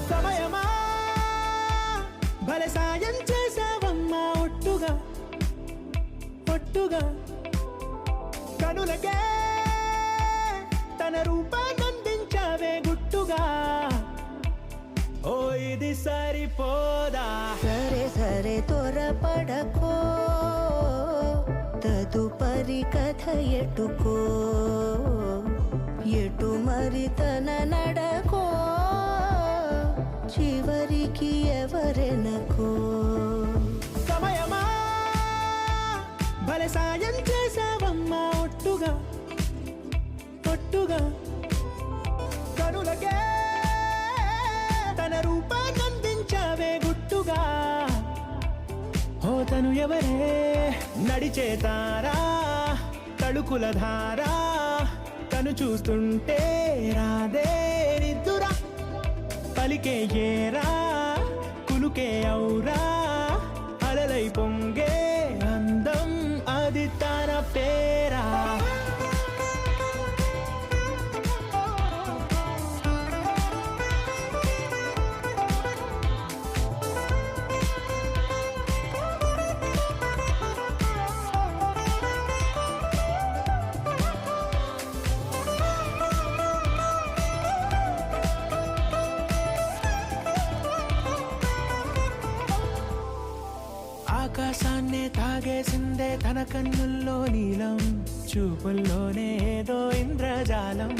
సమయమా భలే సాయం చేసావమ్మా ఒట్టుగా ఒట్టుగా కనులకే తన రూపాన్నందించావే గుట్టుగా ఓ ఇది సరిపోదా సరే సరే త్వరపడకో తదుపరి కథ ఎటుకో ఎటు మరి తన నడకో చివరికి ఎవరెనకో సమయమా భలే సాయం చేసావమ్మా ఒట్టుగా ఒట్టుగా కనులకే తన రూపాన్నందించావే గుట్టుగా ఓ తను ఎవరే నడిచే తారా తడుకుల ధారా తను చూస్తుంటే రాదే నిద్దురా పలికే ఏరా కులుకే ఔరా అలలై పొంగే అందం అది తన పేరా ఆకాశాన్నే తాగేసిందే తన కన్నుల్లో నీలం చూపుల్లోనే ఏదో ఇంద్రజాలం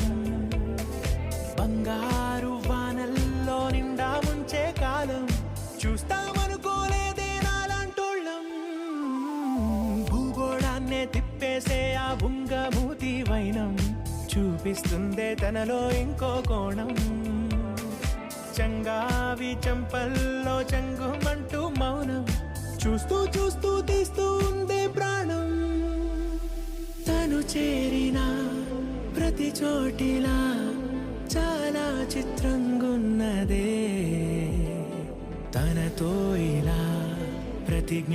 బంగారు వానల్లో నిండా ముంచే కాలం చూస్తామనుకోలేదే నాలాంటోళ్ళం భూగోళాన్నే తిప్పేసే ఆ బుంగమూతి వైనం చూపిస్తుందే తనలో ఇంకో కోణం చంగావి చంపల్లో చంగుమంటూ మౌనం చూస్తూ చూస్తూ తీస్తూ ఉందే ప్రాణం తను చేరిన ప్రతి చోటిలా చాలా చిత్రంగున్నదే తనతో ఇలా ప్రతిజ్ఞ